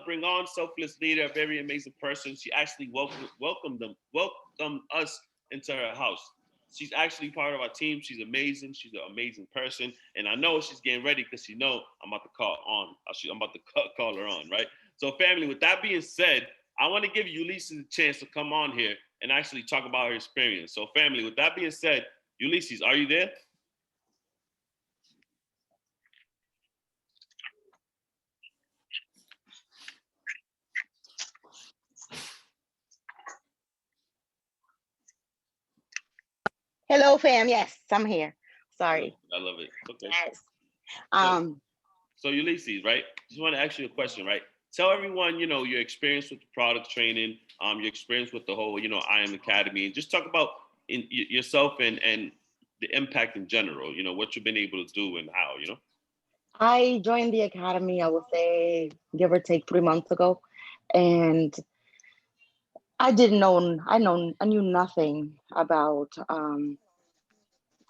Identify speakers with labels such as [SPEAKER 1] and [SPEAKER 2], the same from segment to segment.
[SPEAKER 1] bring on selfless leader, a very amazing person. She actually welcomed us into her house. She's actually part of our team. She's amazing. She's an amazing person, and I know she's getting ready because she know I'm about to call on. I'm about to call her on, right? So, family. With that being said, I want to give Ulysses a chance to come on here and actually talk about her experience. So, family. With that being said, Ulysses, are you there?
[SPEAKER 2] Hello, fam. Yes, I'm here.
[SPEAKER 1] I love
[SPEAKER 2] Sorry.
[SPEAKER 1] it. I love it. Okay.
[SPEAKER 2] Yes.
[SPEAKER 1] So,
[SPEAKER 2] Um,
[SPEAKER 1] So Ulysses, right? Just want to ask you a question, right? Tell everyone, your experience with the product training, your experience with the whole, I am Academy, and just talk about yourself and the impact in general. What you've been able to do and how.
[SPEAKER 2] I joined the academy, I would say, give or take 3 months ago, and I knew nothing about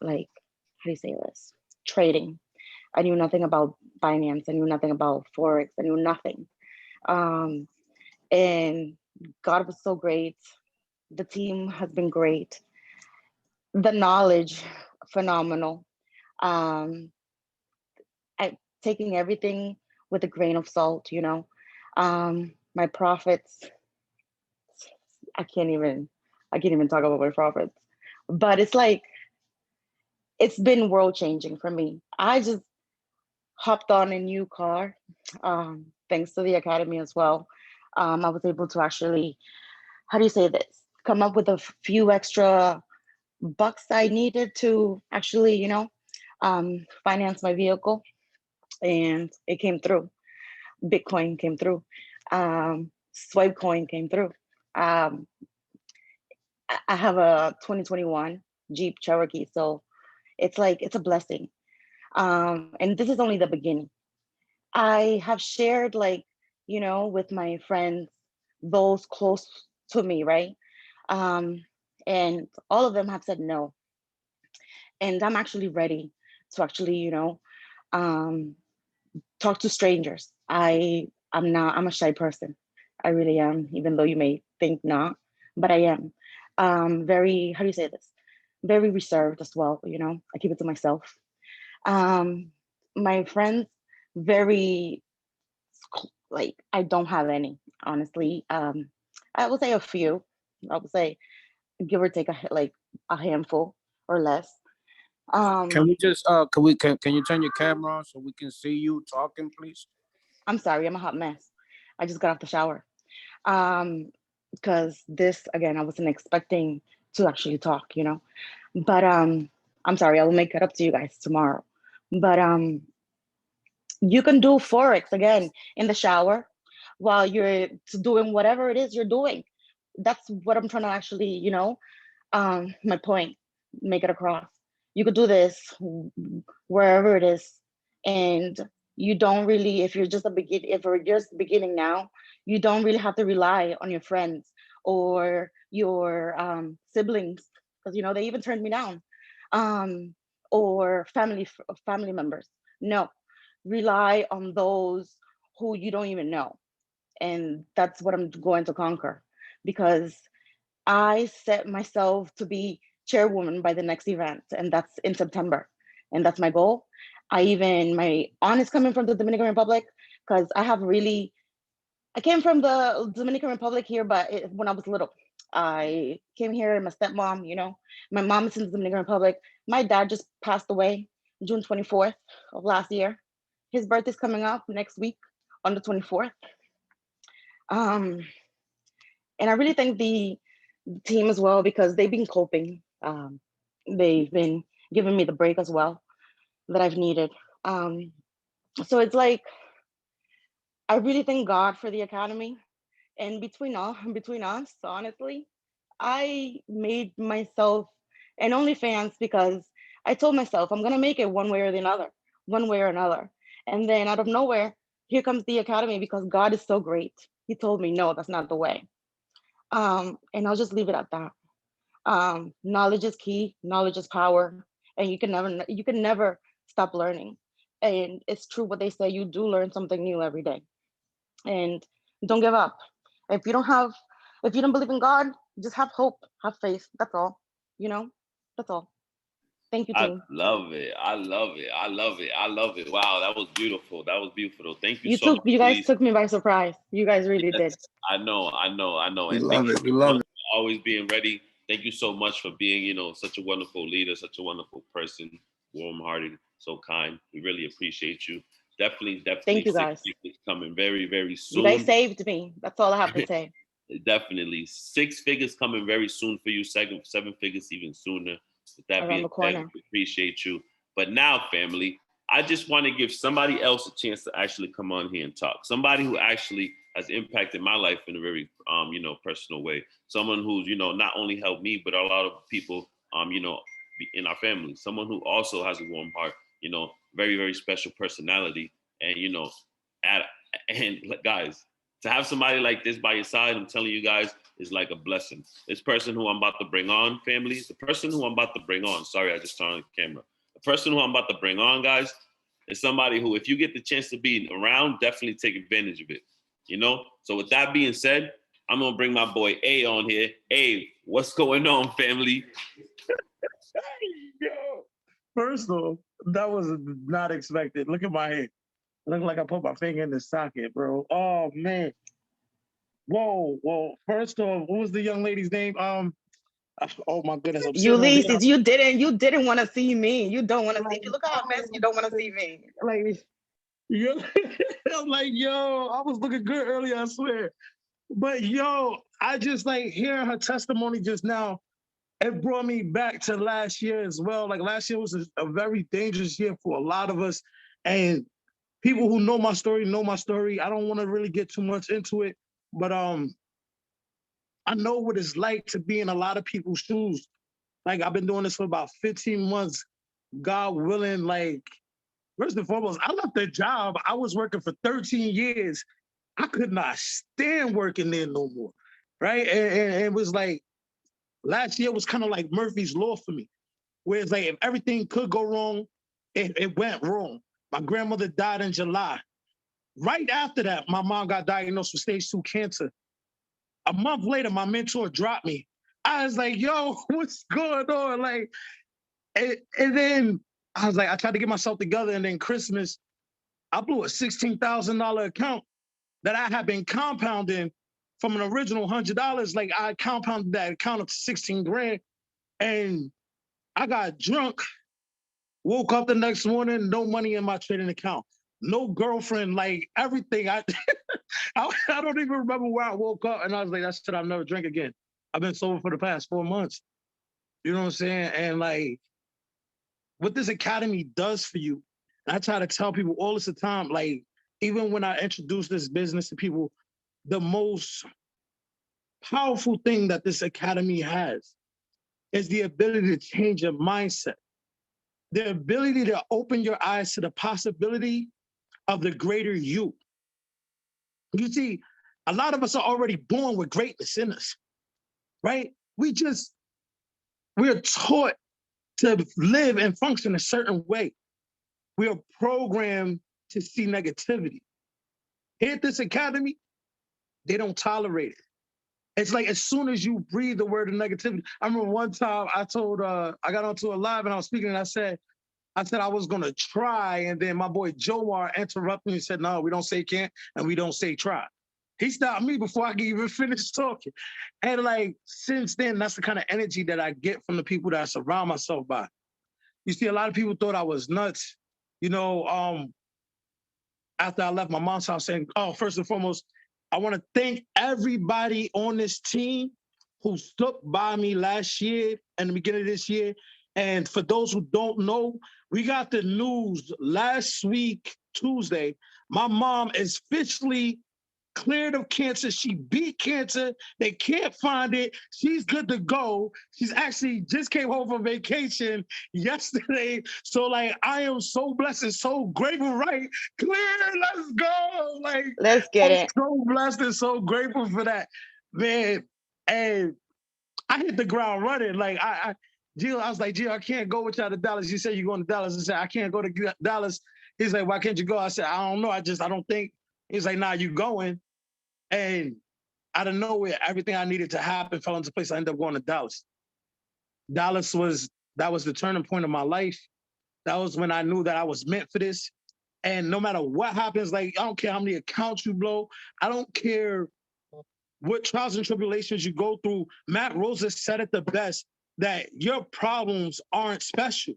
[SPEAKER 2] like how do you say this? Trading. I knew nothing about finance. I knew nothing about forex. I knew nothing. Um, and God was so great. The team has been great. The knowledge, phenomenal. Um, I taking everything with a grain of salt, you know. My profits, I can't even I can't even talk about my profits. But it's like it's been world changing for me. I just hopped on a new car, thanks to the academy as well. I was able to actually, how do you say this? Come up with a few extra bucks I needed to actually, finance my vehicle, and it came through. Bitcoin came through. Swipe coin came through. Um, I have a 2021 Jeep Cherokee, so it's like it's a blessing. And this is only the beginning. I have shared like, with my friends, those close to me, right? Um, and all of them have said no. And I'm actually ready to actually, um, talk to strangers. I'm a shy person. I really am, even though you may think not, but I am. Very, how do you say this? Very reserved as well, I keep it to myself. Um, my friends, very like I don't have any, honestly. I would say a few. I would say give or take like a handful or less.
[SPEAKER 3] Can
[SPEAKER 2] Um,
[SPEAKER 3] we just can you turn your camera on so we can see you talking, please?
[SPEAKER 2] I'm sorry, I'm a hot mess. I just got off the shower. Um, because this again, I wasn't expecting to actually talk, But I'm sorry, I will make it up to you guys tomorrow. But you can do forex again in the shower while you're doing whatever it is you're doing. That's what I'm trying to actually, my point, make it across. You could do this wherever it is, and you don't really, if you're just beginning now, you don't really have to rely on your friends or your siblings, because they even turned me down, um, or family members. No, rely on those who you don't even know, and that's what I'm going to conquer, because I set myself to be chairwoman by the next event, and that's in September. And that's my goal. My aunt is coming from the Dominican Republic, because I came from the Dominican Republic here, but when I was little, I came here. My stepmom, my mom is in the Dominican Republic. My dad just passed away June 24th of last year. His birthday's coming up next week on the 24th. Um, and I really thank the team as well, because they've been coping. They've been giving me the break as well that I've needed. Um, so it's like I really thank God for the academy. And between us, honestly, I made myself an OnlyFans, because I told myself I'm gonna make it one way or another. And then out of nowhere, here comes the academy, because God is so great. He told me, no, that's not the way. And I'll just leave it at that. Knowledge is key, knowledge is power, and you can never stop learning. And it's true what they say, you do learn something new every day. and don't give up. If you don't have, if you don't believe in God, just have hope, have faith. That's all. You know, that's all. Thank you,
[SPEAKER 1] I
[SPEAKER 2] team.
[SPEAKER 1] love it. I love it. I love it. I love it. Wow, that was beautiful. That was beautiful. Thank you so much,
[SPEAKER 2] You guys
[SPEAKER 1] Elise.
[SPEAKER 2] took me by surprise. You guys really did.
[SPEAKER 1] Yes, I know, I know, I know.
[SPEAKER 3] We
[SPEAKER 1] And thank
[SPEAKER 3] love
[SPEAKER 1] you
[SPEAKER 3] it. We
[SPEAKER 1] so
[SPEAKER 3] love
[SPEAKER 1] much
[SPEAKER 3] it.
[SPEAKER 1] for always being ready. Thank you so much for being, such a wonderful leader, such a wonderful person, warm hearted, so kind. We really appreciate you. Definitely, definitely
[SPEAKER 2] Thank you
[SPEAKER 1] six
[SPEAKER 2] guys.
[SPEAKER 1] figures coming very, very
[SPEAKER 2] You guys
[SPEAKER 1] soon.
[SPEAKER 2] saved me. That's all I have to say.
[SPEAKER 1] Definitely. Six figures coming very soon for you, seven figures even sooner. With that
[SPEAKER 2] Around
[SPEAKER 1] being
[SPEAKER 2] the
[SPEAKER 1] said,
[SPEAKER 2] corner.
[SPEAKER 1] we appreciate you. But now, family, I just want to give somebody else a chance to actually come on here and talk. Somebody who actually has impacted my life in a very personal way. Someone who's, not only helped me, but a lot of people in our family. Someone who also has a warm heart, very, very special personality. And at and guys, to have somebody like this by your side, I'm telling you guys, is like a blessing. This person who I'm about to bring on, family, the person who I'm about to bring on, sorry, I just turned on the camera. The person who I'm about to bring on, guys, is somebody who, if you get the chance to be around, definitely take advantage of it. So with that being said, I'm gonna bring my boy A on here. A, what's going on, family?
[SPEAKER 4] Yo, first off, that was not expected. Look at my head. Look like I put my finger in the socket, bro. Oh man. Whoa, whoa. First off, what was the young lady's name? Oh my goodness, I'm sitting on
[SPEAKER 2] Ulysses,
[SPEAKER 4] the
[SPEAKER 2] you didn't want to see me. You don't want to see. If you look at my mess, you don't want to see me.
[SPEAKER 4] like, yo, I'm like, yo, I was looking good earlier, I swear. But yo, I just like hearing her testimony just now. It brought me back to last year as well. Like last year was a very dangerous year for a lot of us. And people who know my story know my story. I don't want to really get too much into it, but I know what it's like to be in a lot of people's shoes. Like I've been doing this for about 15 months. God willing, like first and foremost, I left the job. I was working for 13 years. I could not stand working there no more. Right. And it was like last year was kind of like Murphy's Law for me. Where it's like if everything could go wrong, it went wrong. My grandmother died in July. Right after that, my mom got diagnosed with stage 2 cancer. A month later, my mentor dropped me. I was like, yo, what's going on? Like, and then I was like, I tried to get myself together. And then Christmas, I blew a $16,000 account that I had been compounding from an original $100. Like I compounded that account up to 16 grand. And I got drunk. Woke up the next morning, no money in my trading account, no girlfriend, like everything. I don't even remember where I woke up, and I was like, "That's it. I'll never drink again." I've been sober for the past 4 months. You know what I'm saying? And like, what this academy does for you, and I try to tell people all this the time. Like, even when I introduce this business to people, the most powerful thing that this academy has is the ability to change your mindset, the ability to open your eyes to the possibility of the greater you. You see, a lot of us are already born with greatness in us, right? We're taught to live and function a certain way. We are programmed to see negativity. Here at this academy, they don't tolerate it. It's like as soon as you breathe the word of negativity. I remember one time I got onto a live and I was speaking and I said I was gonna try, and then my boy Jomar interrupted me and said, "No, we don't say can't, and we don't say try." He stopped me before I could even finish talking. And like since then, that's the kind of energy that I get from the people that I surround myself by. You see, a lot of people thought I was nuts. You know, after I left my mom's house, saying, "Oh, first and foremost, I want to thank everybody on this team who stuck by me last year and the beginning of this year. And for those who don't know, we got the news last week, Tuesday. My mom is officially cleared of cancer. She beat cancer. They can't find it. She's good to go. She's actually just came home from vacation yesterday. So like I am so blessed and so grateful, right? Clear, let's go. Like
[SPEAKER 2] Let's get
[SPEAKER 4] I'm
[SPEAKER 2] it.
[SPEAKER 4] so blessed and so grateful for that. Man, and I hit the ground running. Like Gio, I was like, Gio, I can't go with y'all to Dallas. You said you're going to Dallas. I said, I can't go to Dallas. He's like, why can't you go? I said, I don't know. I don't think He's like, nah, you going. And out of nowhere, everything I needed to happen fell into place. I ended up going to Dallas. That was the turning point of my life. That was when I knew that I was meant for this. And no matter what happens, like, I don't care how many accounts you blow. I don't care what trials and tribulations you go through. Matt Rosa said it the best, that your problems aren't special.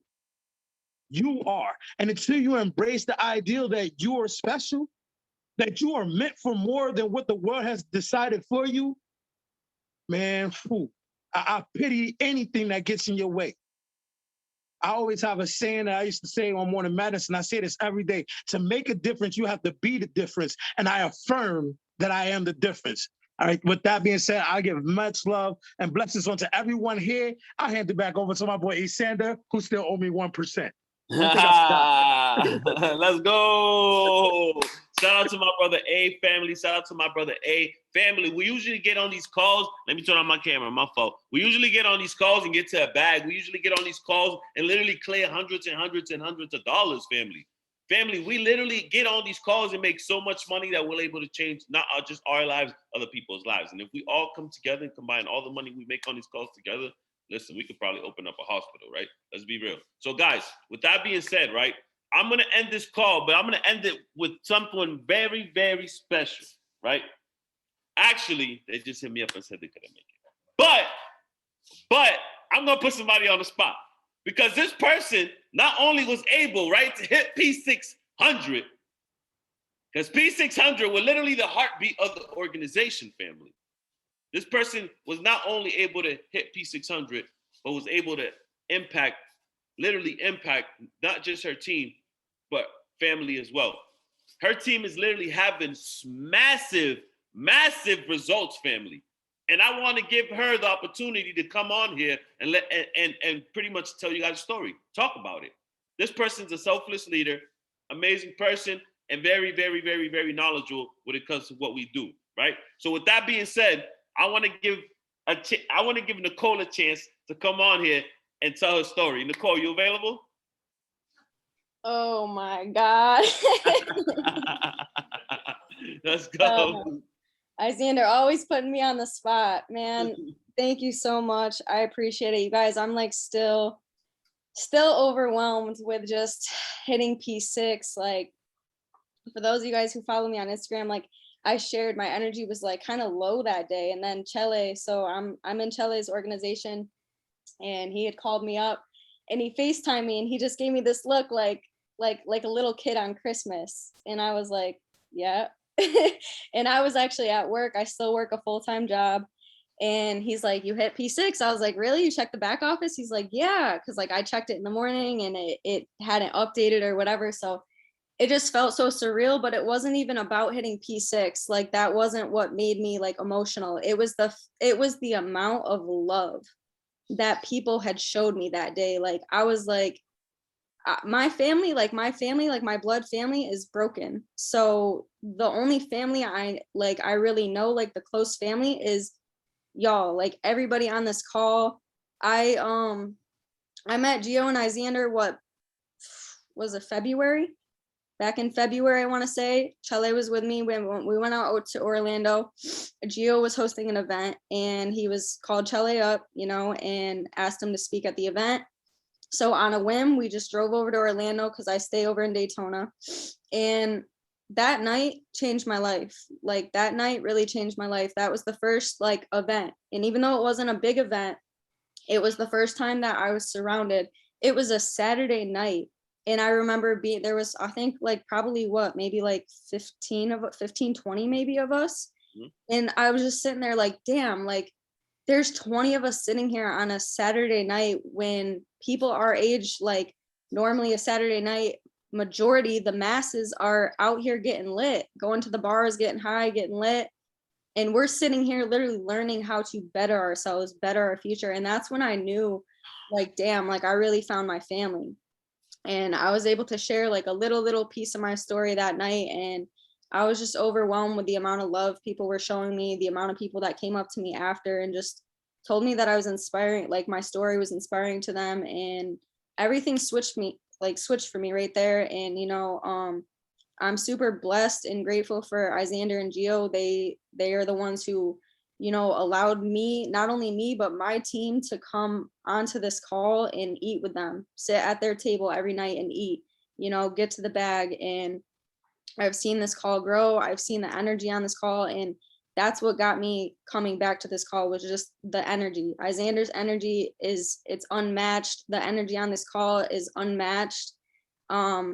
[SPEAKER 4] You are. And until you embrace the ideal that you are special, that you are meant for more than what the world has decided for you, man, I pity anything that gets in your way. I always have a saying that I used to say on Morning Madness, and I say this every day. To make a difference, you have to be the difference. And I affirm that I am the difference. All right, with that being said, I give much love and blessings onto everyone here. I hand it back over to my boy Asander, who still owe me 1%.
[SPEAKER 1] Let's go. Shout out to my brother A family. Shout out to my brother A family. We usually get on these calls. Let me turn on my camera, my fault. We usually get on these calls and get to a bag. We usually get on these calls and literally clear hundreds and hundreds and hundreds of dollars, family. Family, we literally get on these calls and make so much money that we're able to change not just our lives, other people's lives. And if we all come together and combine all the money we make on these calls together, listen, we could probably open up a hospital, right? Let's be real. So guys, with that being said, right, I'm going to end this call, but I'm going to end it with something very, very special, right? Actually, they just hit me up and said they couldn't make it. But I'm going to put somebody on the spot because this person not only was able, right, to hit P600, because P600 were literally the heartbeat of the organization, family. This person was not only able to hit P600, but was able to literally impact not just her team, but family as well. Her team is literally having massive, massive results, family. And I want to give her the opportunity to come on here and and pretty much tell you guys a story, talk about it. This person's a selfless leader, amazing person, and very, very, very, very knowledgeable when it comes to what we do, right? So with that being said, I want to give Nicole a chance to come on here and tell her story. Nicole, you available?
[SPEAKER 5] Oh my God.
[SPEAKER 1] Let's go.
[SPEAKER 5] Isander, always putting me on the spot, man. Thank you so much. I appreciate it. You guys, I'm like still overwhelmed with just hitting P6. Like, for those of you guys who follow me on Instagram, like I shared, my energy was like kind of low that day. And then Chele, so I'm in Chele's organization, and he had called me up and he FaceTimed me and he just gave me this look like a little kid on Christmas. And I was like, yeah. And I was actually at work. I still work a full-time job. And he's like, you hit P6. I was like, really? You checked the back office? He's like, yeah. Cause like I checked it in the morning and it hadn't updated or whatever. So it just felt so surreal, but it wasn't even about hitting P6. Like that wasn't what made me like emotional. It was the amount of love that people had showed me that day. Like I was like, my blood family is broken. So the only family I really know, like the close family, is y'all. Like everybody on this call. I met Gio and Isander, what was it, February? Back in February, I want to say. Chele was with me when we went out to Orlando. Gio was hosting an event and he called Chele up, and asked him to speak at the event. So on a whim, we just drove over to Orlando because I stay over in Daytona. And that night changed my life. Like that night really changed my life. That was the first like event. And even though it wasn't a big event, it was the first time that I was surrounded. It was a Saturday night. And I remember there was, I think like probably maybe like 15, 20 maybe of us. Mm-hmm. And I was just sitting there like, damn, like there's 20 of us sitting here on a Saturday night when people our age, like normally a Saturday night, majority, the masses are out here getting lit, going to the bars, getting high, getting lit. And we're sitting here literally learning how to better ourselves, better our future. And that's when I knew like, damn, like I really found my family. And I was able to share like a little piece of my story that night. And I was just overwhelmed with the amount of love people were showing me, the amount of people that came up to me after and just told me that I was inspiring, like my story was inspiring to them, and everything switched for me right there. And, I'm super blessed and grateful for Isander and Gio. They are the ones who, allowed me, not only me, but my team to come onto this call and eat with them, sit at their table every night and eat, get to the bag. And I've seen this call grow. I've seen the energy on this call. And that's what got me coming back to this call, was just the energy. Isander's energy it's unmatched. The energy on this call is unmatched.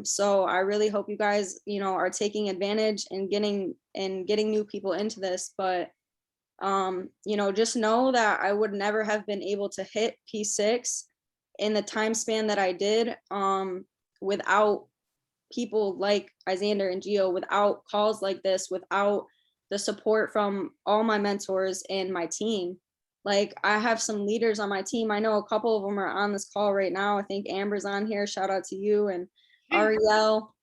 [SPEAKER 5] So I really hope you guys, are taking advantage and getting new people into this. But just know that I would never have been able to hit P6 in the time span that I did, without people like Isander and Gio, without calls like this, without the support from all my mentors and my team. Like, I have some leaders on my team. I know a couple of them are on this call right now. I think Amber's on here. Shout out to you. And Ariel.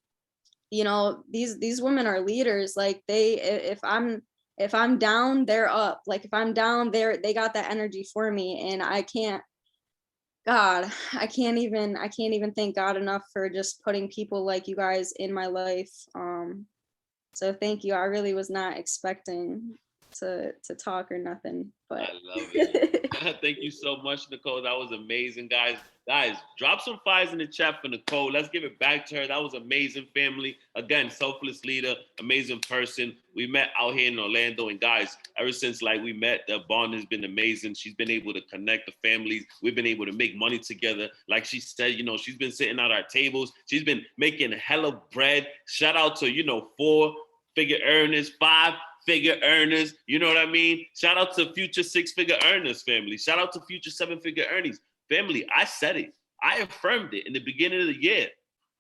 [SPEAKER 5] These women are leaders. Like, if I'm down, they're up. Like, if I'm down, they got that energy for me. And I can't even thank God enough for just putting people like you guys in my life. So thank you. I really was not expecting to talk or nothing, but
[SPEAKER 1] I love it. Thank you so much, Nicole. That was amazing, guys. Guys, drop some fires in the chat for Nicole. Let's give it back to her. That was amazing, family. Again, selfless leader, amazing person. We met out here in Orlando, and guys, ever since we met, the bond has been amazing. She's been able to connect the families. We've been able to make money together. Like she said, she's been sitting at our tables. She's been making hella bread. Shout out to, 4-figure earners, 5-figure earners, you know what I mean? Shout out to future 6-figure earners, family. Shout out to future 7-figure earners. Family, I said it. I affirmed it in the beginning of the year.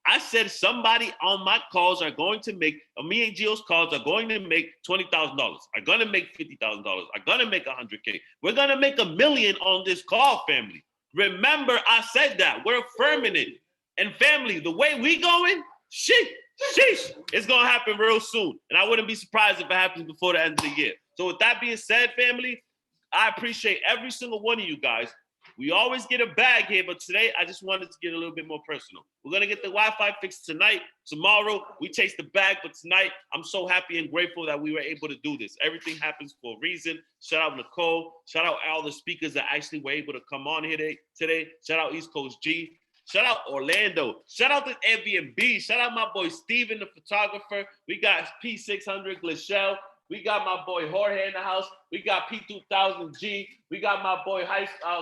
[SPEAKER 1] I said somebody on my calls are going to make, me and Gio's calls are going to make $20,000, are going to make $50,000, are going to make $100K. We're going to make $1 million on this call, family. Remember, I said that. We're affirming it. And family, the way we going, sheesh, it's going to happen real soon. And I wouldn't be surprised if it happens before the end of the year. So with that being said, family, I appreciate every single one of you guys. We always get a bag here, but today I just wanted to get a little bit more personal. We're going to get the Wi-Fi fixed tonight. Tomorrow, we chase the bag, but tonight, I'm so happy and grateful that we were able to do this. Everything happens for a reason. Shout out Nicole. Shout out all the speakers that actually were able to come on here today. Shout out East Coast G. Shout out Orlando. Shout out to Airbnb. Shout out my boy Steven, the photographer. We got P600 Glishelle. We got my boy Jorge in the house. We got P2000G. We got my boy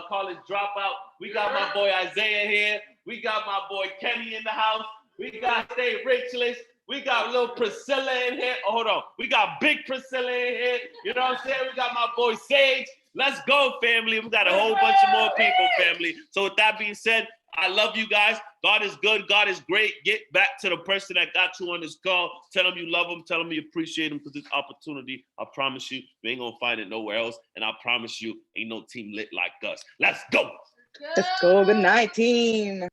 [SPEAKER 1] college dropout. We got my boy Isaiah here. We got my boy Kenny in the house. We got Stay Richless. We got little Priscilla in here. Oh, hold on. We got Big Priscilla in here. You know what I'm saying? We got my boy Sage. Let's go, family. We got a whole bunch of more people, family. So with that being said, I love you guys. God is good. God is great. Get back to the person that got you on this call. Tell them you love them. Tell them you appreciate them for this opportunity. I promise you ain't going to find it nowhere else. And I promise you ain't no team lit like us. Let's go.
[SPEAKER 2] Let's go. Good night, team.